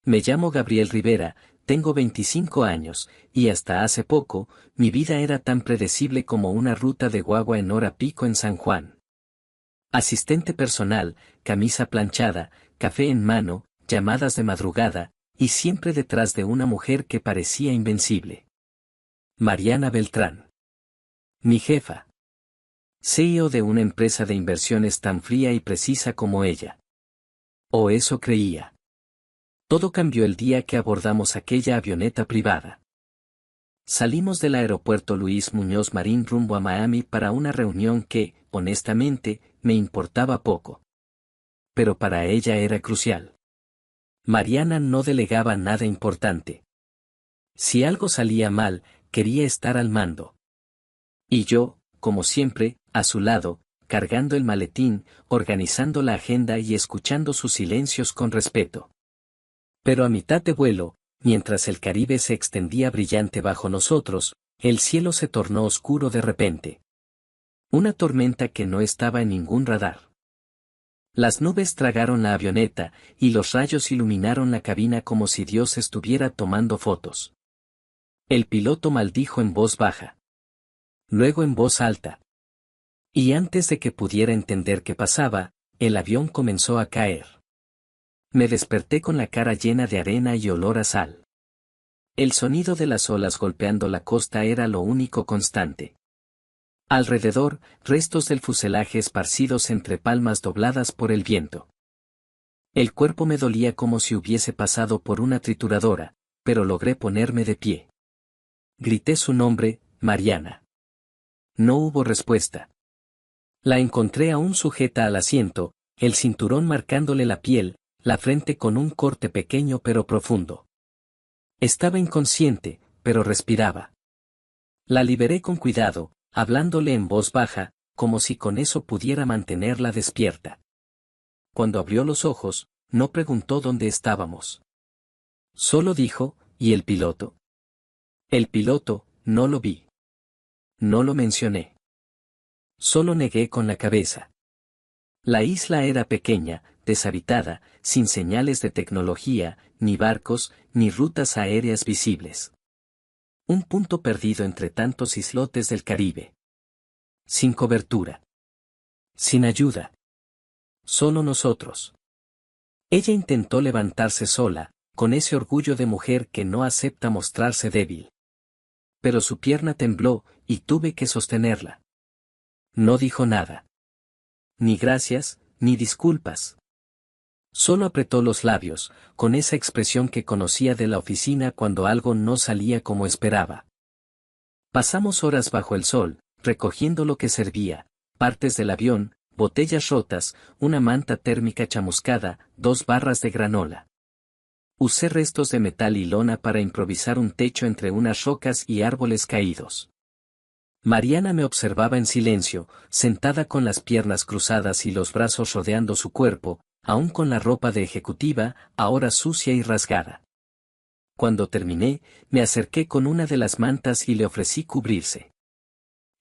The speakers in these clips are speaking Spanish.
Me llamo Gabriel Rivera, tengo 25 años, y hasta hace poco, mi vida era tan predecible como una ruta de guagua en hora pico en San Juan. Asistente personal, camisa planchada, café en mano, llamadas de madrugada, y siempre detrás de una mujer que parecía invencible. Mariana Beltrán. Mi jefa. CEO de una empresa de inversiones tan fría y precisa como ella. O eso creía. Todo cambió el día que abordamos aquella avioneta privada. Salimos del aeropuerto Luis Muñoz Marín rumbo a Miami para una reunión que, honestamente, me importaba poco. Pero para ella era crucial. Mariana no delegaba nada importante. Si algo salía mal, quería estar al mando. Y yo, como siempre, a su lado, cargando el maletín, organizando la agenda y escuchando sus silencios con respeto. Pero a mitad de vuelo, mientras el Caribe se extendía brillante bajo nosotros, el cielo se tornó oscuro de repente. Una tormenta que no estaba en ningún radar. Las nubes tragaron la avioneta, y los rayos iluminaron la cabina como si Dios estuviera tomando fotos. El piloto maldijo en voz baja. Luego en voz alta. Y antes de que pudiera entender qué pasaba, el avión comenzó a caer. Me desperté con la cara llena de arena y olor a sal. El sonido de las olas golpeando la costa era lo único constante. Alrededor, restos del fuselaje esparcidos entre palmas dobladas por el viento. El cuerpo me dolía como si hubiese pasado por una trituradora, pero logré ponerme de pie. Grité su nombre, Mariana. No hubo respuesta. La encontré aún sujeta al asiento, el cinturón marcándole la piel, la frente con un corte pequeño pero profundo. Estaba inconsciente, pero respiraba. La liberé con cuidado, hablándole en voz baja, como si con eso pudiera mantenerla despierta. Cuando abrió los ojos, no preguntó dónde estábamos. Solo dijo, ¿y el piloto? El piloto, no lo vi. No lo mencioné. Solo negué con la cabeza. La isla era pequeña, deshabitada, sin señales de tecnología, ni barcos, ni rutas aéreas visibles. Un punto perdido entre tantos islotes del Caribe. Sin cobertura. Sin ayuda. Solo nosotros. Ella intentó levantarse sola, con ese orgullo de mujer que no acepta mostrarse débil. Pero su pierna tembló, y tuve que sostenerla. No dijo nada. Ni gracias, ni disculpas. Solo apretó los labios, con esa expresión que conocía de la oficina cuando algo no salía como esperaba. Pasamos horas bajo el sol, recogiendo lo que servía, partes del avión, botellas rotas, una manta térmica chamuscada, 2 barras de granola. Usé restos de metal y lona para improvisar un techo entre unas rocas y árboles caídos. Mariana me observaba en silencio, sentada con las piernas cruzadas y los brazos rodeando su cuerpo, aún con la ropa de ejecutiva, ahora sucia y rasgada. Cuando terminé, me acerqué con una de las mantas y le ofrecí cubrirse.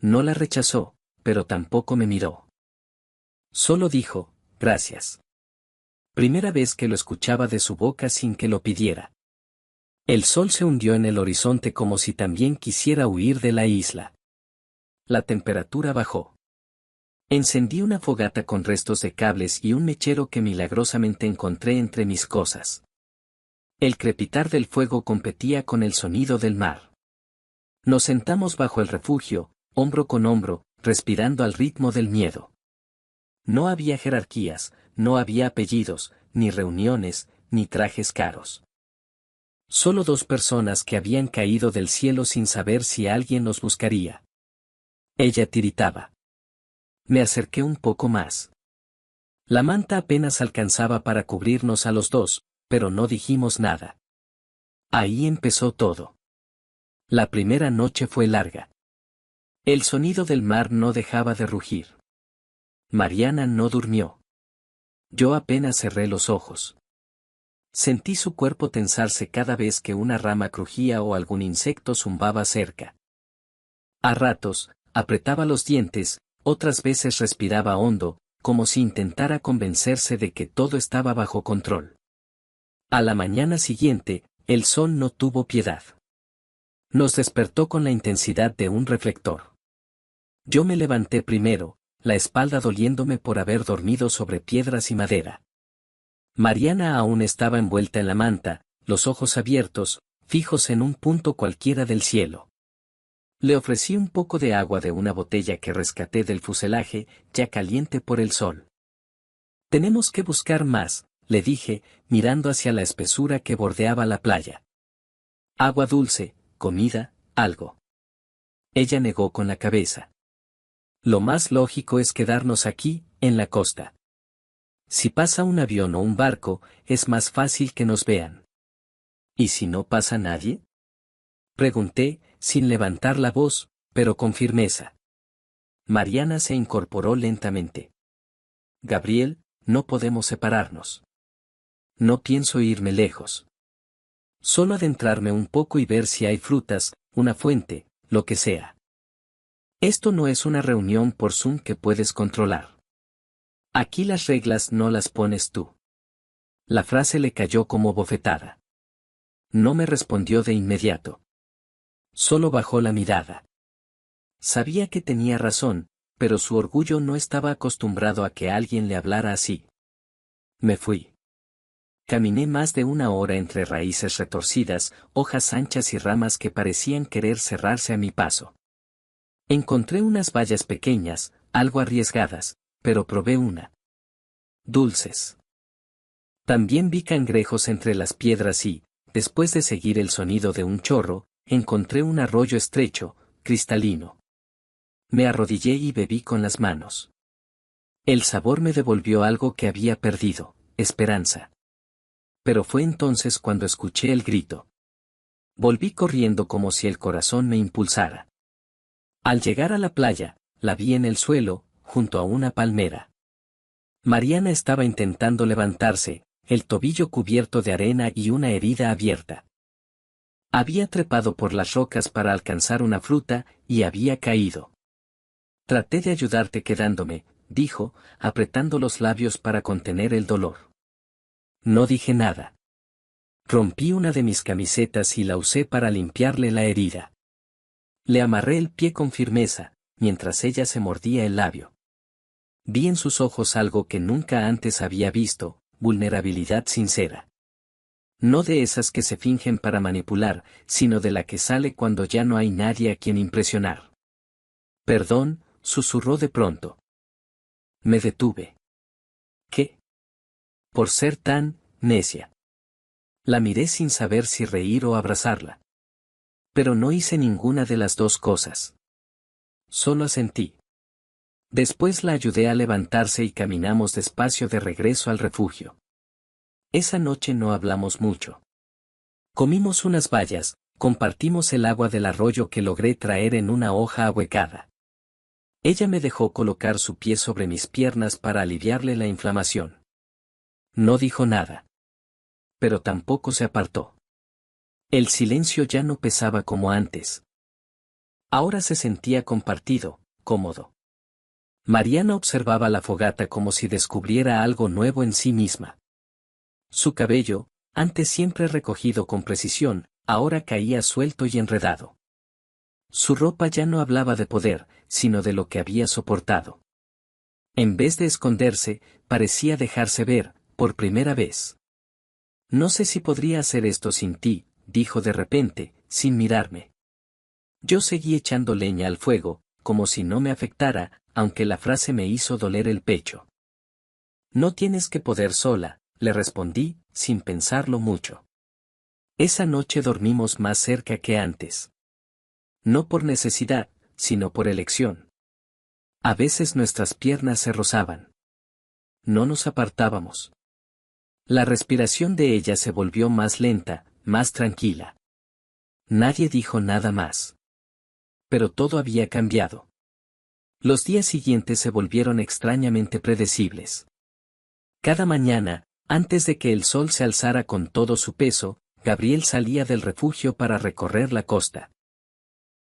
No la rechazó, pero tampoco me miró. Solo dijo, gracias. Primera vez que lo escuchaba de su boca sin que lo pidiera. El sol se hundió en el horizonte como si también quisiera huir de la isla. La temperatura bajó. Encendí una fogata con restos de cables y un mechero que milagrosamente encontré entre mis cosas. El crepitar del fuego competía con el sonido del mar. Nos sentamos bajo el refugio, hombro con hombro, respirando al ritmo del miedo. No había jerarquías, no había apellidos, ni reuniones, ni trajes caros. Solo 2 personas que habían caído del cielo sin saber si alguien los buscaría. Ella tiritaba. Me acerqué un poco más. La manta apenas alcanzaba para cubrirnos a los 2, pero no dijimos nada. Ahí empezó todo. La primera noche fue larga. El sonido del mar no dejaba de rugir. Mariana no durmió. Yo apenas cerré los ojos. Sentí su cuerpo tensarse cada vez que una rama crujía o algún insecto zumbaba cerca. A ratos, apretaba los dientes, otras veces respiraba hondo, como si intentara convencerse de que todo estaba bajo control. A la mañana siguiente, el sol no tuvo piedad. Nos despertó con la intensidad de un reflector. Yo me levanté primero, la espalda doliéndome por haber dormido sobre piedras y madera. Mariana aún estaba envuelta en la manta, los ojos abiertos, fijos en un punto cualquiera del cielo. Le ofrecí un poco de agua de una botella que rescaté del fuselaje, ya caliente por el sol. Tenemos que buscar más, le dije, mirando hacia la espesura que bordeaba la playa. Agua dulce, comida, algo. Ella negó con la cabeza. Lo más lógico es quedarnos aquí, en la costa. Si pasa un avión o un barco, es más fácil que nos vean. ¿Y si no pasa nadie? Pregunté, sin levantar la voz, pero con firmeza. Mariana se incorporó lentamente. Gabriel, no podemos separarnos. No pienso irme lejos. Solo adentrarme un poco y ver si hay frutas, una fuente, lo que sea. Esto no es una reunión por Zoom que puedes controlar. Aquí las reglas no las pones tú. La frase le cayó como bofetada. No me respondió de inmediato. Solo bajó la mirada. Sabía que tenía razón, pero su orgullo no estaba acostumbrado a que alguien le hablara así. Me fui. Caminé más de una hora entre raíces retorcidas, hojas anchas y ramas que parecían querer cerrarse a mi paso. Encontré unas bayas pequeñas, algo arriesgadas, pero probé una. Dulces. También vi cangrejos entre las piedras y, después de seguir el sonido de un chorro, encontré un arroyo estrecho, cristalino. Me arrodillé y bebí con las manos. El sabor me devolvió algo que había perdido, esperanza. Pero fue entonces cuando escuché el grito. Volví corriendo como si el corazón me impulsara. Al llegar a la playa, la vi en el suelo, junto a una palmera. Mariana estaba intentando levantarse, el tobillo cubierto de arena y una herida abierta. Había trepado por las rocas para alcanzar una fruta, y había caído. Traté de ayudarte quedándome, dijo, apretando los labios para contener el dolor. No dije nada. Rompí una de mis camisetas y la usé para limpiarle la herida. Le amarré el pie con firmeza, mientras ella se mordía el labio. Vi en sus ojos algo que nunca antes había visto, vulnerabilidad sincera. No de esas que se fingen para manipular, sino de la que sale cuando ya no hay nadie a quien impresionar. Perdón, susurró de pronto. Me detuve. ¿Qué? Por ser tan necia. La miré sin saber si reír o abrazarla. Pero no hice ninguna de las dos cosas. Solo asentí. Después la ayudé a levantarse y caminamos despacio de regreso al refugio. Esa noche no hablamos mucho. Comimos unas bayas, compartimos el agua del arroyo que logré traer en una hoja ahuecada. Ella me dejó colocar su pie sobre mis piernas para aliviarle la inflamación. No dijo nada. Pero tampoco se apartó. El silencio ya no pesaba como antes. Ahora se sentía compartido, cómodo. Mariana observaba la fogata como si descubriera algo nuevo en sí misma. Su cabello, antes siempre recogido con precisión, ahora caía suelto y enredado. Su ropa ya no hablaba de poder, sino de lo que había soportado. En vez de esconderse, parecía dejarse ver, por primera vez. No sé si podría hacer esto sin ti, dijo de repente, sin mirarme. Yo seguí echando leña al fuego, como si no me afectara, aunque la frase me hizo doler el pecho. No tienes que poder sola, le respondí, sin pensarlo mucho. Esa noche dormimos más cerca que antes. No por necesidad, sino por elección. A veces nuestras piernas se rozaban. No nos apartábamos. La respiración de ella se volvió más lenta, más tranquila. Nadie dijo nada más. Pero todo había cambiado. Los días siguientes se volvieron extrañamente predecibles. Cada mañana, antes de que el sol se alzara con todo su peso, Gabriel salía del refugio para recorrer la costa.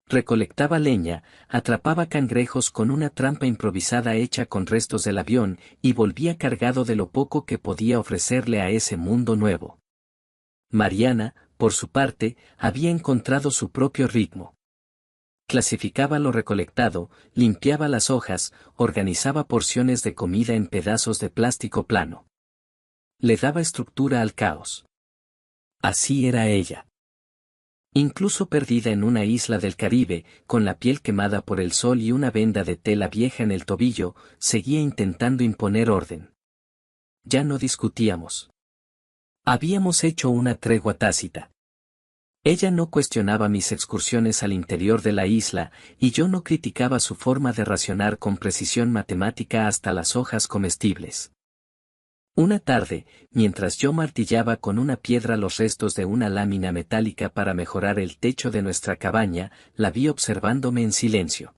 Recolectaba leña, atrapaba cangrejos con una trampa improvisada hecha con restos del avión, y volvía cargado de lo poco que podía ofrecerle a ese mundo nuevo. Mariana, por su parte, había encontrado su propio ritmo. Clasificaba lo recolectado, limpiaba las hojas, organizaba porciones de comida en pedazos de plástico plano. Le daba estructura al caos. Así era ella. Incluso perdida en una isla del Caribe, con la piel quemada por el sol y una venda de tela vieja en el tobillo, seguía intentando imponer orden. Ya no discutíamos. Habíamos hecho una tregua tácita. Ella no cuestionaba mis excursiones al interior de la isla, y yo no criticaba su forma de racionar con precisión matemática hasta las hojas comestibles. Una tarde, mientras yo martillaba con una piedra los restos de una lámina metálica para mejorar el techo de nuestra cabaña, la vi observándome en silencio.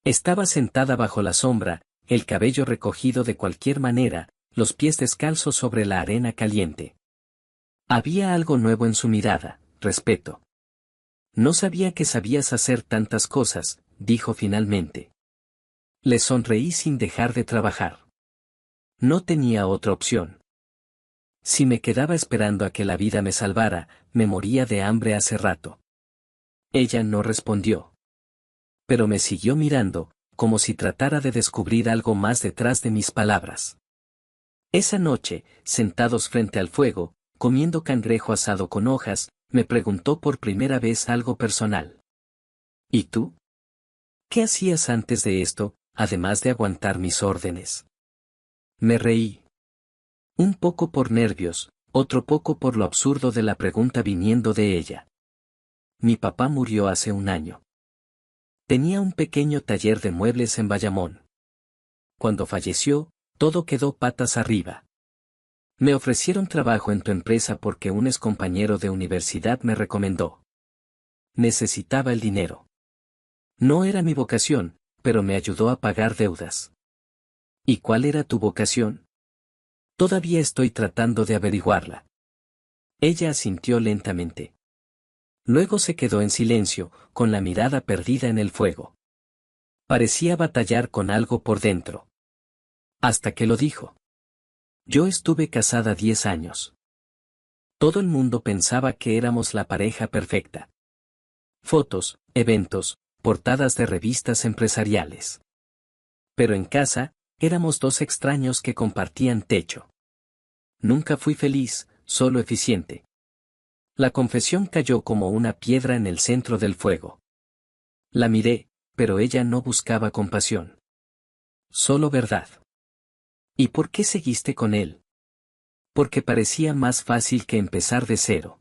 Estaba sentada bajo la sombra, el cabello recogido de cualquier manera, los pies descalzos sobre la arena caliente. Había algo nuevo en su mirada. Respeto. No sabía que sabías hacer tantas cosas, dijo finalmente. Le sonreí sin dejar de trabajar. No tenía otra opción. Si me quedaba esperando a que la vida me salvara, me moría de hambre hace rato. Ella no respondió. Pero me siguió mirando, como si tratara de descubrir algo más detrás de mis palabras. Esa noche, sentados frente al fuego, comiendo cangrejo asado con hojas, me preguntó por primera vez algo personal. ¿Y tú? ¿Qué hacías antes de esto, además de aguantar mis órdenes? Me reí. Un poco por nervios, otro poco por lo absurdo de la pregunta viniendo de ella. Mi papá murió hace un año. Tenía un pequeño taller de muebles en Bayamón. Cuando falleció, todo quedó patas arriba. Me ofrecieron trabajo en tu empresa porque un excompañero de universidad me recomendó. Necesitaba el dinero. No era mi vocación, pero me ayudó a pagar deudas. ¿Y cuál era tu vocación? Todavía estoy tratando de averiguarla. Ella asintió lentamente. Luego se quedó en silencio, con la mirada perdida en el fuego. Parecía batallar con algo por dentro. Hasta que lo dijo. Yo estuve casada 10 años. Todo el mundo pensaba que éramos la pareja perfecta. Fotos, eventos, portadas de revistas empresariales. Pero en casa, éramos dos extraños que compartían techo. Nunca fui feliz, solo eficiente. La confesión cayó como una piedra en el centro del fuego. La miré, pero ella no buscaba compasión. Solo verdad. ¿Y por qué seguiste con él? Porque parecía más fácil que empezar de cero.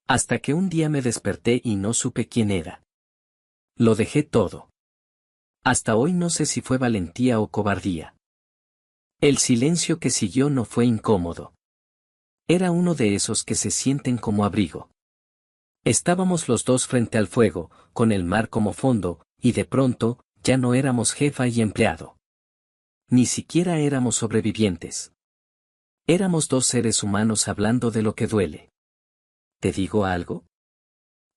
Hasta que un día me desperté y no supe quién era. Lo dejé todo. Hasta hoy no sé si fue valentía o cobardía. El silencio que siguió no fue incómodo. Era uno de esos que se sienten como abrigo. Estábamos los dos frente al fuego, con el mar como fondo, y de pronto, ya no éramos jefa y empleado. Ni siquiera éramos sobrevivientes. Éramos dos seres humanos hablando de lo que duele. ¿Te digo algo?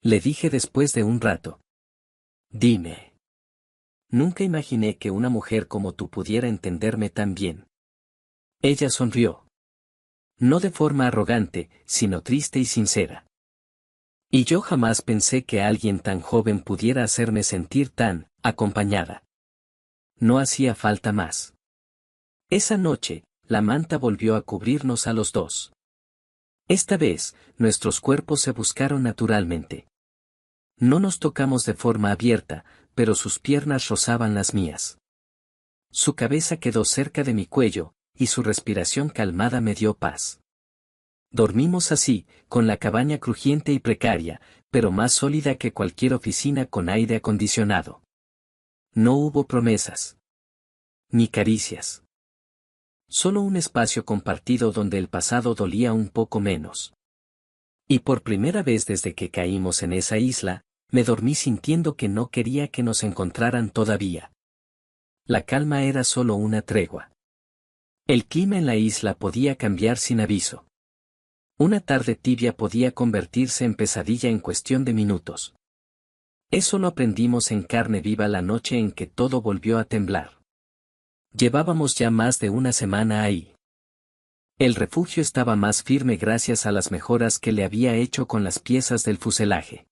Le dije después de un rato. Dime. Nunca imaginé que una mujer como tú pudiera entenderme tan bien. Ella sonrió. No de forma arrogante, sino triste y sincera. Y yo jamás pensé que alguien tan joven pudiera hacerme sentir tan acompañada. No hacía falta más. Esa noche, la manta volvió a cubrirnos a los dos. Esta vez, nuestros cuerpos se buscaron naturalmente. No nos tocamos de forma abierta, pero sus piernas rozaban las mías. Su cabeza quedó cerca de mi cuello, y su respiración calmada me dio paz. Dormimos así, con la cabaña crujiente y precaria, pero más sólida que cualquier oficina con aire acondicionado. No hubo promesas. Ni caricias. Solo un espacio compartido donde el pasado dolía un poco menos. Y por primera vez desde que caímos en esa isla, me dormí sintiendo que no quería que nos encontraran todavía. La calma era solo una tregua. El clima en la isla podía cambiar sin aviso. Una tarde tibia podía convertirse en pesadilla en cuestión de minutos. Eso lo aprendimos en carne viva la noche en que todo volvió a temblar. Llevábamos ya más de una semana ahí. El refugio estaba más firme gracias a las mejoras que le había hecho con las piezas del fuselaje.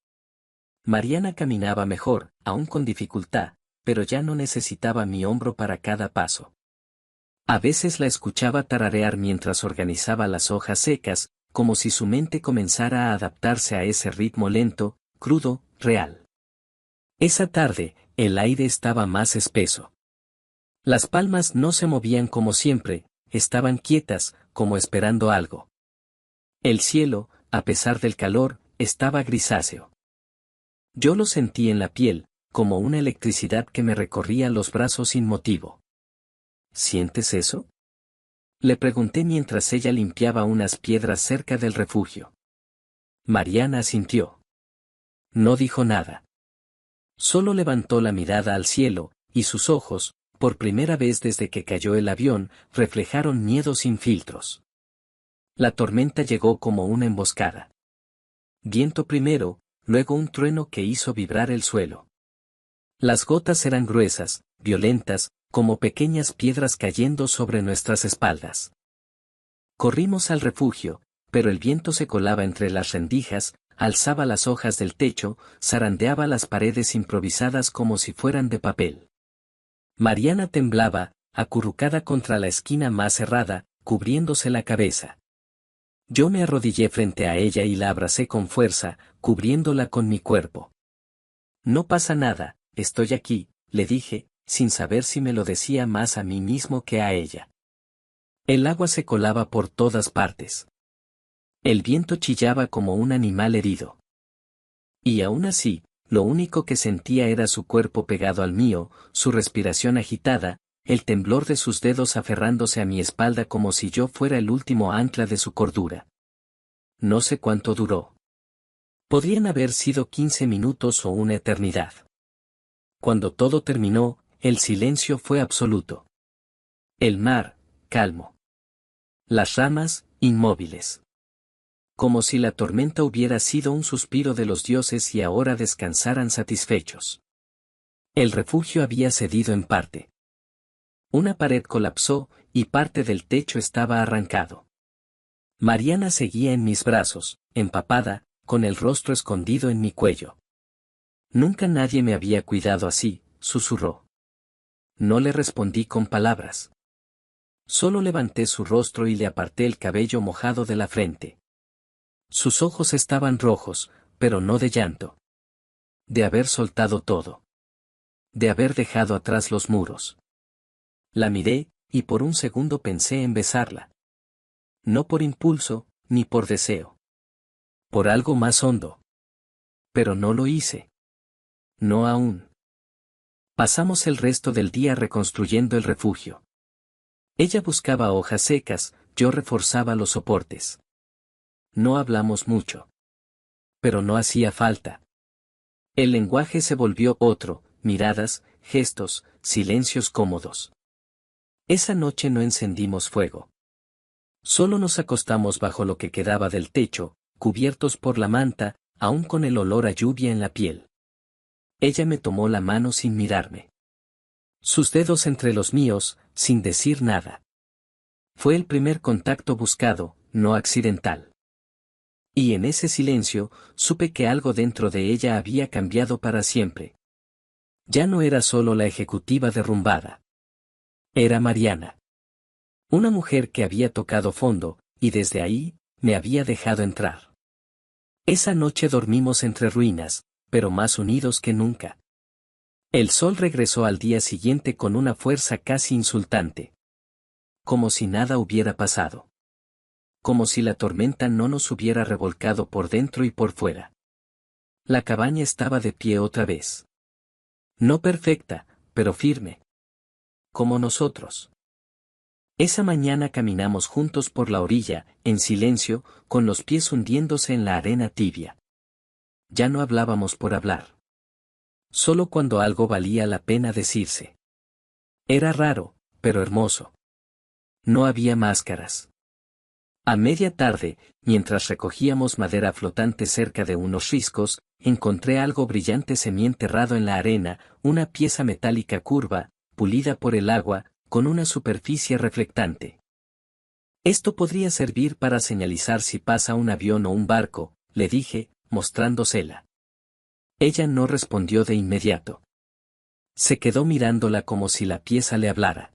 Mariana caminaba mejor, aún con dificultad, pero ya no necesitaba mi hombro para cada paso. A veces la escuchaba tararear mientras organizaba las hojas secas, como si su mente comenzara a adaptarse a ese ritmo lento, crudo, real. Esa tarde, el aire estaba más espeso. Las palmas no se movían como siempre, estaban quietas, como esperando algo. El cielo, a pesar del calor, estaba grisáceo. Yo lo sentí en la piel, como una electricidad que me recorría los brazos sin motivo. ¿Sientes eso? Le pregunté mientras ella limpiaba unas piedras cerca del refugio. Mariana asintió. No dijo nada. Solo levantó la mirada al cielo, y sus ojos, por primera vez desde que cayó el avión, reflejaron miedo sin filtros. La tormenta llegó como una emboscada. Viento primero, luego un trueno que hizo vibrar el suelo. Las gotas eran gruesas, violentas, como pequeñas piedras cayendo sobre nuestras espaldas. Corrimos al refugio, pero el viento se colaba entre las rendijas, alzaba las hojas del techo, zarandeaba las paredes improvisadas como si fueran de papel. Mariana temblaba, acurrucada contra la esquina más cerrada, cubriéndose la cabeza. Yo me arrodillé frente a ella y la abracé con fuerza, cubriéndola con mi cuerpo. No pasa nada, estoy aquí, le dije, sin saber si me lo decía más a mí mismo que a ella. El agua se colaba por todas partes. El viento chillaba como un animal herido. Y aún así, lo único que sentía era su cuerpo pegado al mío, su respiración agitada, el temblor de sus dedos aferrándose a mi espalda como si yo fuera el último ancla de su cordura. No sé cuánto duró. Podrían haber sido 15 minutos o una eternidad. Cuando todo terminó, el silencio fue absoluto. El mar, calmo. Las ramas, inmóviles. Como si la tormenta hubiera sido un suspiro de los dioses y ahora descansaran satisfechos. El refugio había cedido en parte. Una pared colapsó, y parte del techo estaba arrancado. Mariana seguía en mis brazos, empapada, con el rostro escondido en mi cuello. Nunca nadie me había cuidado así, susurró. No le respondí con palabras. Solo levanté su rostro y le aparté el cabello mojado de la frente. Sus ojos estaban rojos, pero no de llanto. De haber soltado todo. De haber dejado atrás los muros. La miré, y por un segundo pensé en besarla. No por impulso, ni por deseo. Por algo más hondo. Pero no lo hice. No aún. Pasamos el resto del día reconstruyendo el refugio. Ella buscaba hojas secas, yo reforzaba los soportes. No hablamos mucho. Pero no hacía falta. El lenguaje se volvió otro, miradas, gestos, silencios cómodos. Esa noche no encendimos fuego. Solo nos acostamos bajo lo que quedaba del techo, cubiertos por la manta, aún con el olor a lluvia en la piel. Ella me tomó la mano sin mirarme. Sus dedos entre los míos, sin decir nada. Fue el primer contacto buscado, no accidental. Y en ese silencio, supe que algo dentro de ella había cambiado para siempre. Ya no era solo la ejecutiva derrumbada. Era Mariana. Una mujer que había tocado fondo, y desde ahí, me había dejado entrar. Esa noche dormimos entre ruinas, pero más unidos que nunca. El sol regresó al día siguiente con una fuerza casi insultante. Como si nada hubiera pasado. Como si la tormenta no nos hubiera revolcado por dentro y por fuera. La cabaña estaba de pie otra vez. No perfecta, pero firme. Como nosotros. Esa mañana caminamos juntos por la orilla, en silencio, con los pies hundiéndose en la arena tibia. Ya no hablábamos por hablar. Solo cuando algo valía la pena decirse. Era raro, pero hermoso. No había máscaras. A media tarde, mientras recogíamos madera flotante cerca de unos riscos, encontré algo brillante semienterrado en la arena, una pieza metálica curva, pulida por el agua, con una superficie reflectante. Esto podría servir para señalizar si pasa un avión o un barco, le dije, mostrándosela. Ella no respondió de inmediato. Se quedó mirándola como si la pieza le hablara.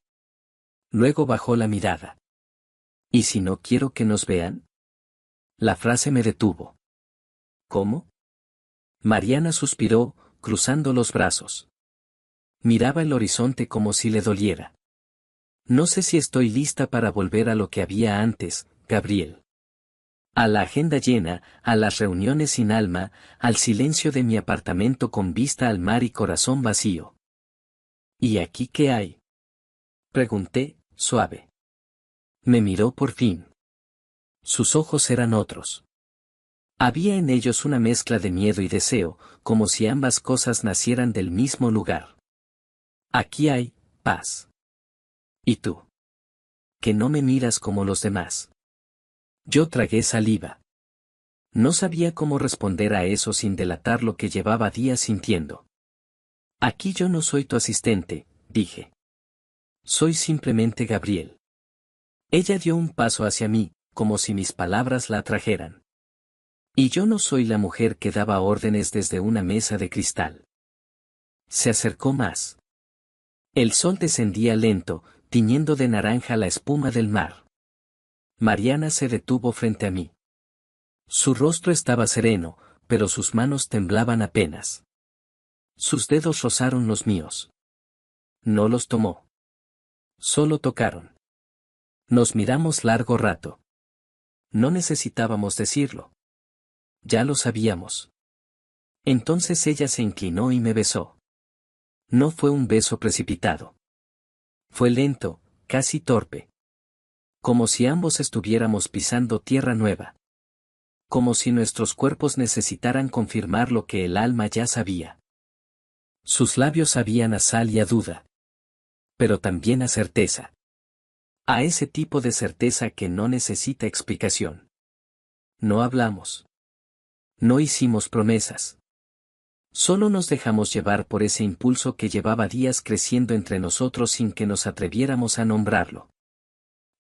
Luego bajó la mirada. ¿Y si no quiero que nos vean? La frase me detuvo. ¿Cómo? Mariana suspiró, cruzando los brazos. Miraba el horizonte como si le doliera. No sé si estoy lista para volver a lo que había antes, Gabriel. A la agenda llena, a las reuniones sin alma, al silencio de mi apartamento con vista al mar y corazón vacío. ¿Y aquí qué hay? Pregunté, suave. Me miró por fin. Sus ojos eran otros. Había en ellos una mezcla de miedo y deseo, como si ambas cosas nacieran del mismo lugar. Aquí hay paz. ¿Y tú? Que no me miras como los demás. Yo tragué saliva. No sabía cómo responder a eso sin delatar lo que llevaba días sintiendo. Aquí yo no soy tu asistente, dije. Soy simplemente Gabriel. Ella dio un paso hacia mí, como si mis palabras la atrajeran. Y yo no soy la mujer que daba órdenes desde una mesa de cristal. Se acercó más. El sol descendía lento, tiñendo de naranja la espuma del mar. Mariana se detuvo frente a mí. Su rostro estaba sereno, pero sus manos temblaban apenas. Sus dedos rozaron los míos. No los tomó. Solo tocaron. Nos miramos largo rato. No necesitábamos decirlo. Ya lo sabíamos. Entonces ella se inclinó y me besó. No fue un beso precipitado. Fue lento, casi torpe. Como si ambos estuviéramos pisando tierra nueva. Como si nuestros cuerpos necesitaran confirmar lo que el alma ya sabía. Sus labios sabían a sal y a duda. Pero también a certeza. A ese tipo de certeza que no necesita explicación. No hablamos. No hicimos promesas. Solo nos dejamos llevar por ese impulso que llevaba días creciendo entre nosotros sin que nos atreviéramos a nombrarlo.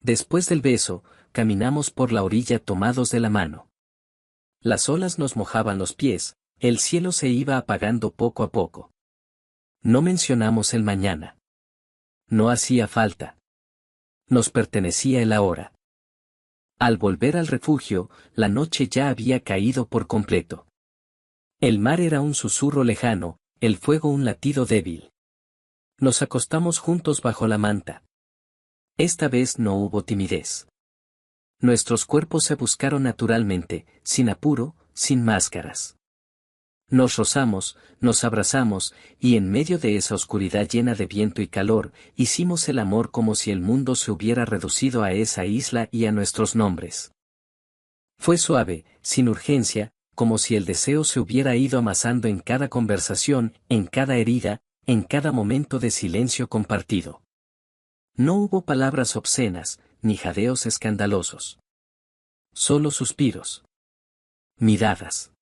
Después del beso, caminamos por la orilla tomados de la mano. Las olas nos mojaban los pies, el cielo se iba apagando poco a poco. No mencionamos el mañana. No hacía falta. Nos pertenecía el ahora. Al volver al refugio, la noche ya había caído por completo. El mar era un susurro lejano, el fuego un latido débil. Nos acostamos juntos bajo la manta. Esta vez no hubo timidez. Nuestros cuerpos se buscaron naturalmente, sin apuro, sin máscaras. Nos rozamos, nos abrazamos, y en medio de esa oscuridad llena de viento y calor, hicimos el amor como si el mundo se hubiera reducido a esa isla y a nuestros nombres. Fue suave, sin urgencia, como si el deseo se hubiera ido amasando en cada conversación, en cada herida, en cada momento de silencio compartido. No hubo palabras obscenas, ni jadeos escandalosos. Solo suspiros. Miradas.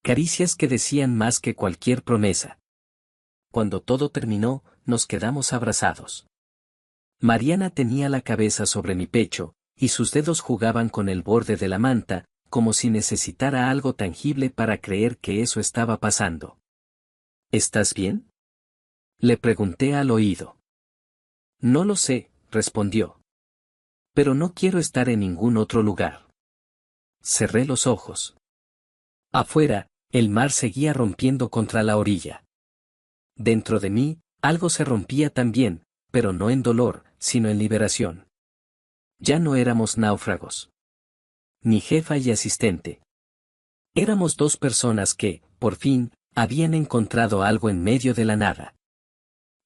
Caricias que decían más que cualquier promesa. Cuando todo terminó, nos quedamos abrazados. Mariana tenía la cabeza sobre mi pecho, y sus dedos jugaban con el borde de la manta, como si necesitara algo tangible para creer que eso estaba pasando. ¿Estás bien? Le pregunté al oído. No lo sé, respondió. Pero no quiero estar en ningún otro lugar. Cerré los ojos. Afuera, el mar seguía rompiendo contra la orilla. Dentro de mí, algo se rompía también, pero no en dolor, sino en liberación. Ya no éramos náufragos. Ni jefa y asistente. Éramos dos personas que, por fin, habían encontrado algo en medio de la nada.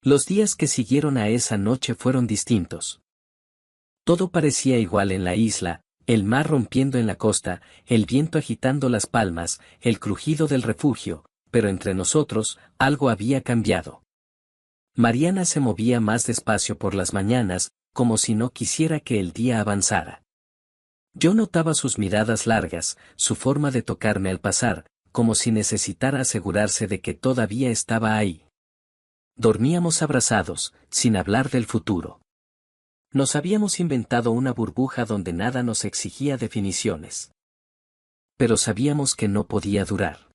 Los días que siguieron a esa noche fueron distintos. Todo parecía igual en la isla, el mar rompiendo en la costa, el viento agitando las palmas, el crujido del refugio, pero entre nosotros, algo había cambiado. Mariana se movía más despacio por las mañanas, como si no quisiera que el día avanzara. Yo notaba sus miradas largas, su forma de tocarme al pasar, como si necesitara asegurarse de que todavía estaba ahí. Dormíamos abrazados, sin hablar del futuro. Nos habíamos inventado una burbuja donde nada nos exigía definiciones. Pero sabíamos que no podía durar.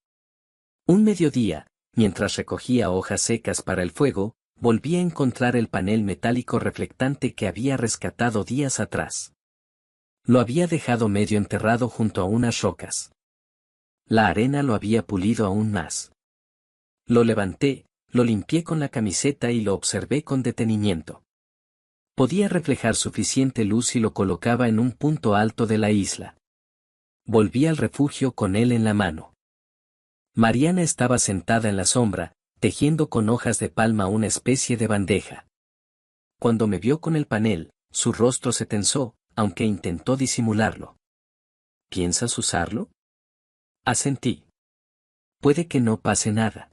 Un mediodía, mientras recogía hojas secas para el fuego, volví a encontrar el panel metálico reflectante que había rescatado días atrás. Lo había dejado medio enterrado junto a unas rocas. La arena lo había pulido aún más. Lo levanté, lo limpié con la camiseta y lo observé con detenimiento. Podía reflejar suficiente luz y lo colocaba en un punto alto de la isla. Volví al refugio con él en la mano. Mariana estaba sentada en la sombra, tejiendo con hojas de palma una especie de bandeja. Cuando me vio con el panel, su rostro se tensó, aunque intentó disimularlo. ¿Piensas usarlo? Asentí. Puede que no pase nada.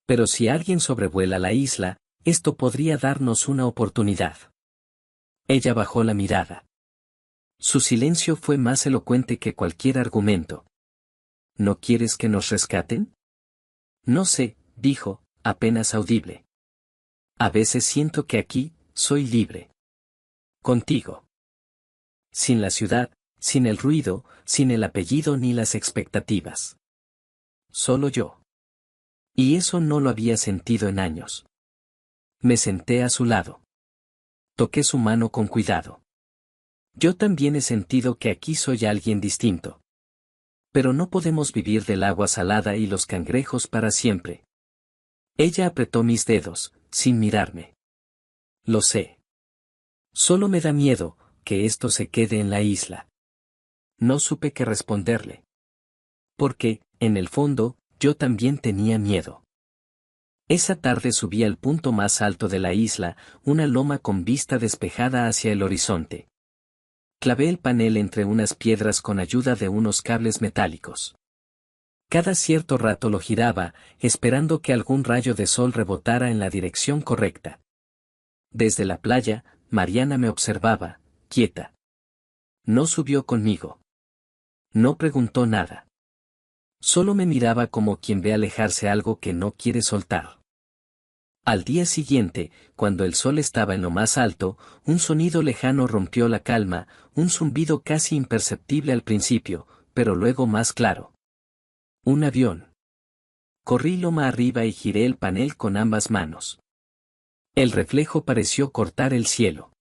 Pero si alguien sobrevuela la isla, esto podría darnos una oportunidad. Ella bajó la mirada. Su silencio fue más elocuente que cualquier argumento. ¿No quieres que nos rescaten? No sé, dijo, apenas audible. A veces siento que aquí, soy libre. Contigo. Sin la ciudad, sin el ruido, sin el apellido ni las expectativas. Solo yo. Y eso no lo había sentido en años. Me senté a su lado. Toqué su mano con cuidado. Yo también he sentido que aquí soy alguien distinto. Pero no podemos vivir del agua salada y los cangrejos para siempre. Ella apretó mis dedos, sin mirarme. Lo sé. Solo me da miedo, que esto se quede en la isla. No supe qué responderle. Porque, en el fondo, yo también tenía miedo. Esa tarde subí al punto más alto de la isla, una loma con vista despejada hacia el horizonte. Clavé el panel entre unas piedras con ayuda de unos cables metálicos. Cada cierto rato lo giraba, esperando que algún rayo de sol rebotara en la dirección correcta. Desde la playa, Mariana me observaba, quieta. No subió conmigo. No preguntó nada. Solo me miraba como quien ve alejarse algo que no quiere soltar. Al día siguiente, cuando el sol estaba en lo más alto, un sonido lejano rompió la calma, un zumbido casi imperceptible al principio, pero luego más claro. Un avión. Corrí loma arriba y giré el panel con ambas manos. El reflejo pareció cortar el cielo.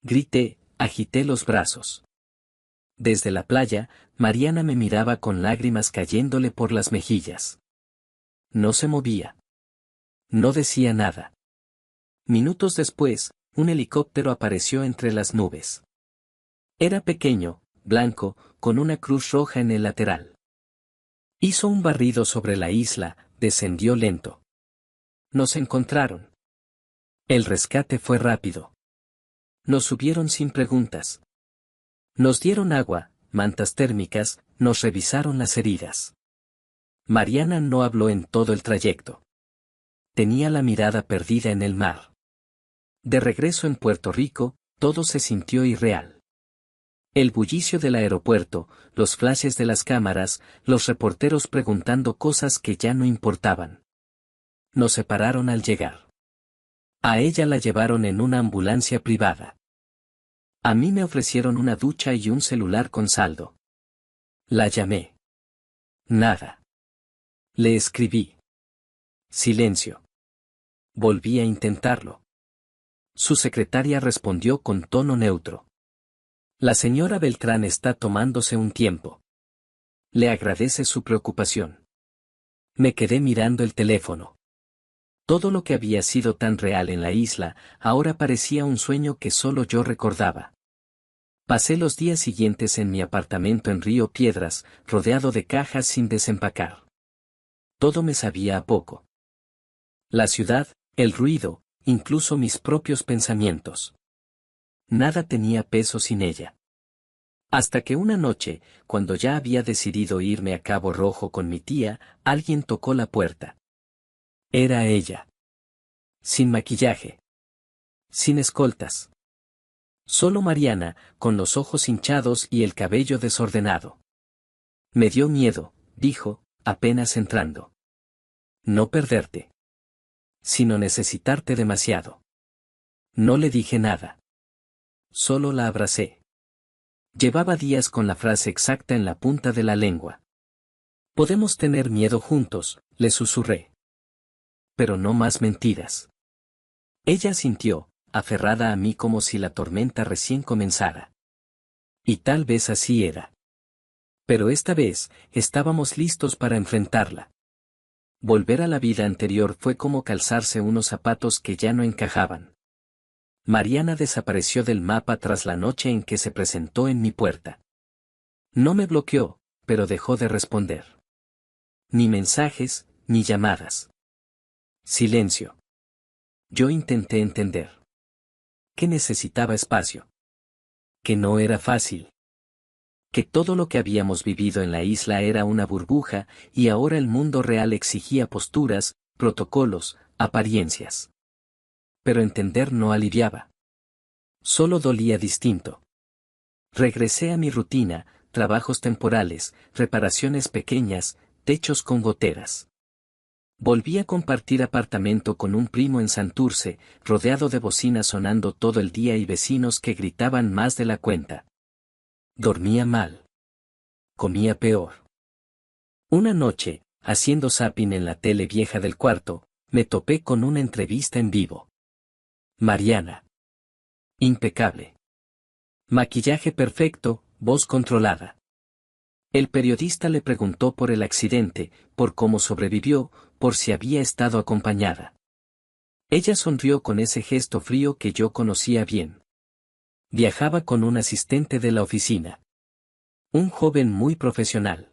Grité, agité los brazos. Desde la playa, Mariana me miraba con lágrimas cayéndole por las mejillas. No se movía. No decía nada. Minutos después, un helicóptero apareció entre las nubes. Era pequeño, blanco, con una cruz roja en el lateral. Hizo un barrido sobre la isla, descendió lento. Nos encontraron. El rescate fue rápido. Nos subieron sin preguntas. Nos dieron agua, mantas térmicas, nos revisaron las heridas. Mariana no habló en todo el trayecto. Tenía la mirada perdida en el mar. De regreso en Puerto Rico, todo se sintió irreal. El bullicio del aeropuerto, los flashes de las cámaras, los reporteros preguntando cosas que ya no importaban. Nos separaron al llegar. A ella la llevaron en una ambulancia privada. A mí me ofrecieron una ducha y un celular con saldo. La llamé. Nada. Le escribí. Silencio. Volví a intentarlo. Su secretaria respondió con tono neutro. La señora Beltrán está tomándose un tiempo. Le agradece su preocupación. Me quedé mirando el teléfono. Todo lo que había sido tan real en la isla, ahora parecía un sueño que solo yo recordaba. Pasé los días siguientes en mi apartamento en Río Piedras, rodeado de cajas sin desempacar. Todo me sabía a poco. La ciudad, el ruido, incluso mis propios pensamientos. Nada tenía peso sin ella. Hasta que una noche, cuando ya había decidido irme a Cabo Rojo con mi tía, alguien tocó la puerta. Era ella. Sin maquillaje. Sin escoltas. Solo Mariana, con los ojos hinchados y el cabello desordenado. Me dio miedo, dijo, apenas entrando. No perderte. Sino necesitarte demasiado. No le dije nada. Solo la abracé. Llevaba días con la frase exacta en la punta de la lengua. Podemos tener miedo juntos, le susurré. Pero no más mentiras. Ella asintió, aferrada a mí como si la tormenta recién comenzara. Y tal vez así era. Pero esta vez, estábamos listos para enfrentarla. Volver a la vida anterior fue como calzarse unos zapatos que ya no encajaban. Mariana desapareció del mapa tras la noche en que se presentó en mi puerta. No me bloqueó, pero dejó de responder. Ni mensajes, ni llamadas. Silencio. Yo intenté entender. Que necesitaba espacio. Que no era fácil. Que todo lo que habíamos vivido en la isla era una burbuja, y ahora el mundo real exigía posturas, protocolos, apariencias. Pero entender no aliviaba. Solo dolía distinto. Regresé a mi rutina, trabajos temporales, reparaciones pequeñas, techos con goteras. Volví a compartir apartamento con un primo en Santurce, rodeado de bocinas sonando todo el día y vecinos que gritaban más de la cuenta. Dormía mal. Comía peor. Una noche, haciendo zapping en la tele vieja del cuarto, me topé con una entrevista en vivo. Mariana. Impecable. Maquillaje perfecto, voz controlada. El periodista le preguntó por el accidente, por cómo sobrevivió, por si había estado acompañada. Ella sonrió con ese gesto frío que yo conocía bien. Viajaba con un asistente de la oficina. Un joven muy profesional.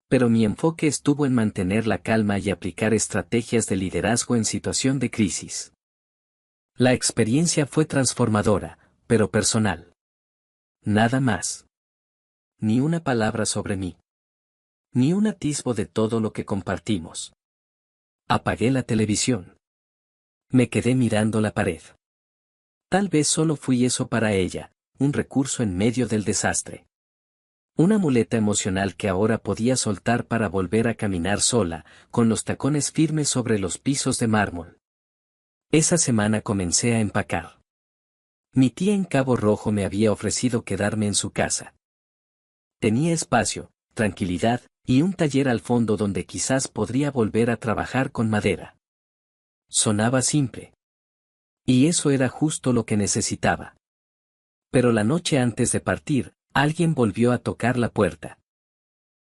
Pero mi enfoque estuvo en mantener la calma y aplicar estrategias de liderazgo en situación de crisis. La experiencia fue transformadora, pero personal. Nada más. Ni una palabra sobre mí. Ni un atisbo de todo lo que compartimos. Apagué la televisión. Me quedé mirando la pared. Tal vez solo fui eso para ella, un recurso en medio del desastre. Una muleta emocional que ahora podía soltar para volver a caminar sola, con los tacones firmes sobre los pisos de mármol. Esa semana comencé a empacar. Mi tía en Cabo Rojo me había ofrecido quedarme en su casa. Tenía espacio, tranquilidad, y un taller al fondo donde quizás podría volver a trabajar con madera. Sonaba simple. Y eso era justo lo que necesitaba. Pero la noche antes de partir, alguien volvió a tocar la puerta.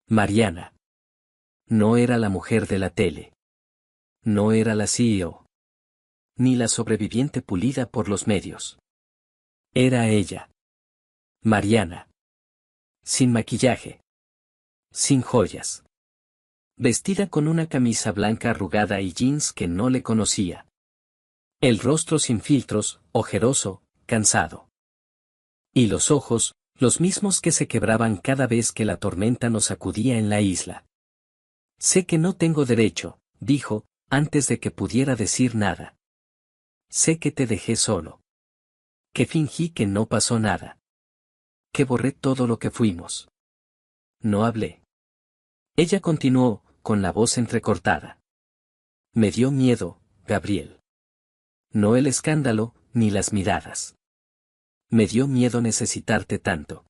Mariana. No era la mujer de la tele. No era la CEO. Ni la sobreviviente pulida por los medios. Era ella. Mariana. Sin maquillaje. Sin joyas. Vestida con una camisa blanca arrugada y jeans que no le conocía. El rostro sin filtros, ojeroso, cansado. Y los ojos, los mismos que se quebraban cada vez que la tormenta nos sacudía en la isla. Sé que no tengo derecho, dijo, antes de que pudiera decir nada. Sé que te dejé solo. Que fingí que no pasó nada. Que borré todo lo que fuimos. No hablé. Ella continuó, con la voz entrecortada. Me dio miedo, Gabriel. No el escándalo, ni las miradas. Me dio miedo necesitarte tanto.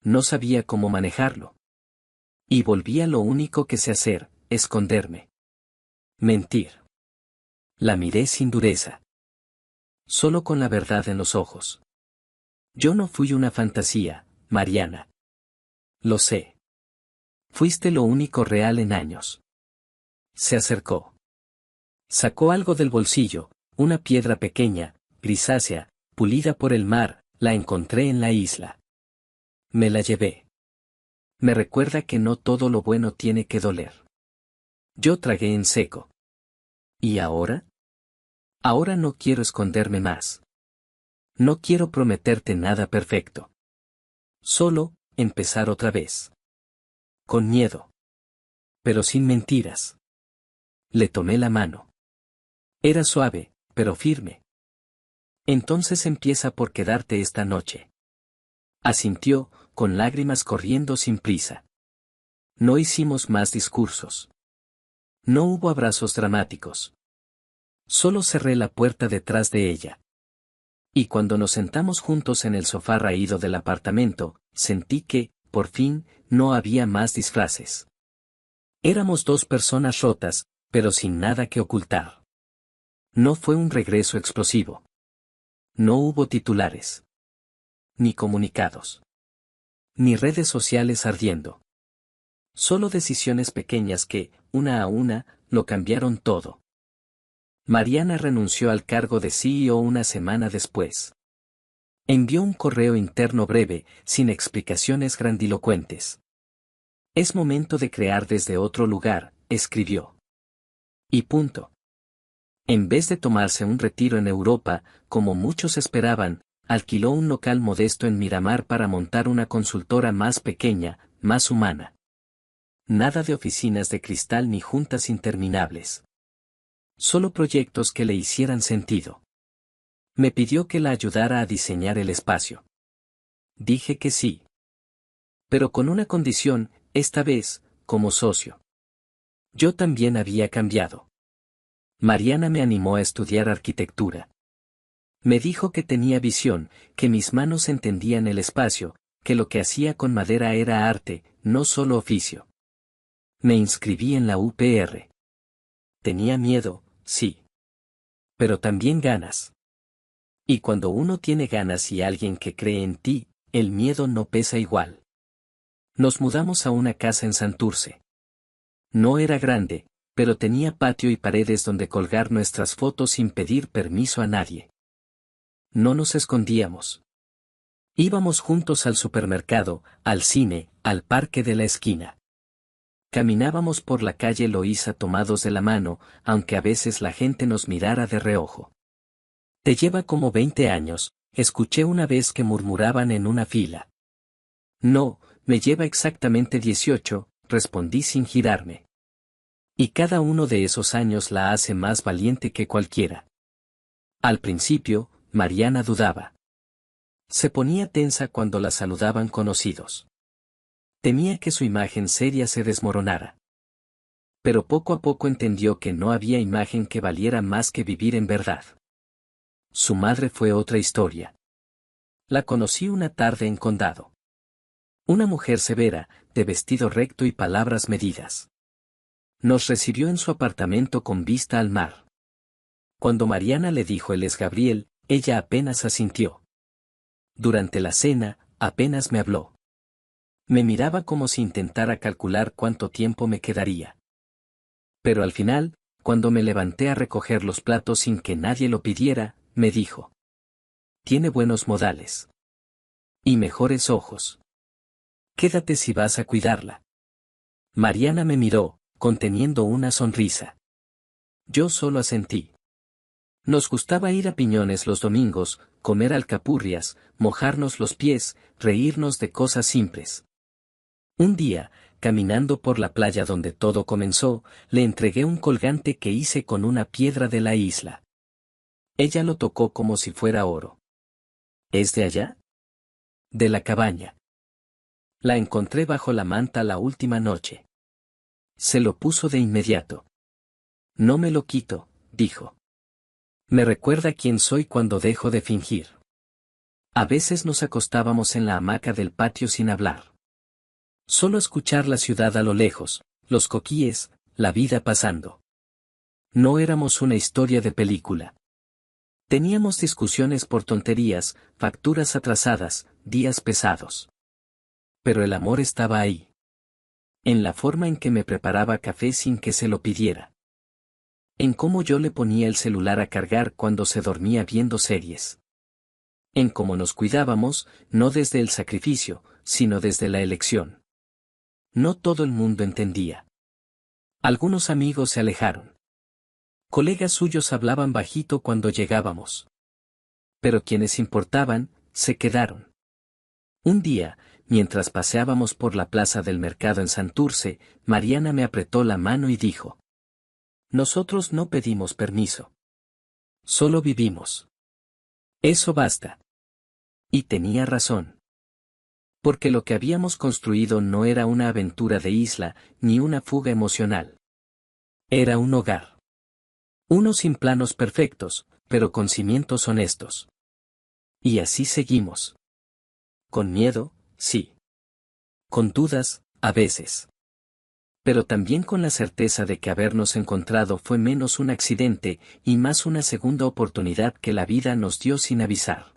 No sabía cómo manejarlo. Y volví a lo único que sé hacer, esconderme. Mentir. La miré sin dureza. Solo con la verdad en los ojos. Yo no fui una fantasía, Mariana. Lo sé. Fuiste lo único real en años. Se acercó. Sacó algo del bolsillo, una piedra pequeña, grisácea, pulida por el mar, la encontré en la isla. Me la llevé. Me recuerda que no todo lo bueno tiene que doler. Yo tragué en seco. ¿Y ahora? Ahora no quiero esconderme más. No quiero prometerte nada perfecto. Solo, empezar otra vez. Con miedo. Pero sin mentiras. Le tomé la mano. Era suave, pero firme. Entonces empieza por quedarte esta noche. Asintió, con lágrimas corriendo sin prisa. No hicimos más discursos. No hubo abrazos dramáticos. Solo cerré la puerta detrás de ella. Y cuando nos sentamos juntos en el sofá raído del apartamento, sentí que, por fin, no había más disfraces. Éramos dos personas rotas, pero sin nada que ocultar. No fue un regreso explosivo. No hubo titulares. Ni comunicados. Ni redes sociales ardiendo. Solo decisiones pequeñas que, una a una, lo cambiaron todo. Mariana renunció al cargo de CEO una semana después. Envió un correo interno breve, sin explicaciones grandilocuentes. Es momento de crear desde otro lugar, escribió. Y punto. En vez de tomarse un retiro en Europa, como muchos esperaban, alquiló un local modesto en Miramar para montar una consultora más pequeña, más humana. Nada de oficinas de cristal ni juntas interminables. Solo proyectos que le hicieran sentido. Me pidió que la ayudara a diseñar el espacio. Dije que sí. Pero con una condición, esta vez, como socio. Yo también había cambiado. Mariana me animó a estudiar arquitectura. Me dijo que tenía visión, que mis manos entendían el espacio, que lo que hacía con madera era arte, no solo oficio. Me inscribí en la UPR. Tenía miedo, sí. Pero también ganas. Y cuando uno tiene ganas y alguien que cree en ti, el miedo no pesa igual. Nos mudamos a una casa en Santurce. No era grande, pero tenía patio y paredes donde colgar nuestras fotos sin pedir permiso a nadie. No nos escondíamos. Íbamos juntos al supermercado, al cine, al parque de la esquina. Caminábamos por la calle Loíza tomados de la mano, aunque a veces la gente nos mirara de reojo. Te lleva como 20 años, escuché una vez que murmuraban en una fila. No, me lleva exactamente 18, respondí sin girarme. Y cada uno de esos años la hace más valiente que cualquiera. Al principio, Mariana dudaba. Se ponía tensa cuando la saludaban conocidos. Temía que su imagen seria se desmoronara. Pero poco a poco entendió que no había imagen que valiera más que vivir en verdad. Su madre fue otra historia. La conocí una tarde en Condado. Una mujer severa, de vestido recto y palabras medidas. Nos recibió en su apartamento con vista al mar. Cuando Mariana le dijo él es Gabriel, ella apenas asintió. Durante la cena, apenas me habló. Me miraba como si intentara calcular cuánto tiempo me quedaría. Pero al final, cuando me levanté a recoger los platos sin que nadie lo pidiera, me dijo. Tiene buenos modales. Y mejores ojos. Quédate si vas a cuidarla. Mariana me miró, conteniendo una sonrisa. Yo solo asentí. Nos gustaba ir a Piñones los domingos, comer alcapurrias, mojarnos los pies, reírnos de cosas simples. Un día, caminando por la playa donde todo comenzó, le entregué un colgante que hice con una piedra de la isla. Ella lo tocó como si fuera oro. ¿Es de allá? De la cabaña. La encontré bajo la manta la última noche. Se lo puso de inmediato. No me lo quito, dijo. Me recuerda quién soy cuando dejo de fingir. A veces nos acostábamos en la hamaca del patio sin hablar. Solo escuchar la ciudad a lo lejos, los coquíes, la vida pasando. No éramos una historia de película. Teníamos discusiones por tonterías, facturas atrasadas, días pesados. Pero el amor estaba ahí. En la forma en que me preparaba café sin que se lo pidiera. En cómo yo le ponía el celular a cargar cuando se dormía viendo series. En cómo nos cuidábamos, no desde el sacrificio, sino desde la elección. No todo el mundo entendía. Algunos amigos se alejaron. Colegas suyos hablaban bajito cuando llegábamos. Pero quienes importaban, se quedaron. Un día, mientras paseábamos por la plaza del mercado en Santurce, Mariana me apretó la mano y dijo. Nosotros no pedimos permiso. Solo vivimos. Eso basta. Y tenía razón. Porque lo que habíamos construido no era una aventura de isla, ni una fuga emocional. Era un hogar. Uno sin planos perfectos, pero con cimientos honestos. Y así seguimos. Con miedo, sí. Con dudas, a veces. Pero también con la certeza de que habernos encontrado fue menos un accidente y más una segunda oportunidad que la vida nos dio sin avisar.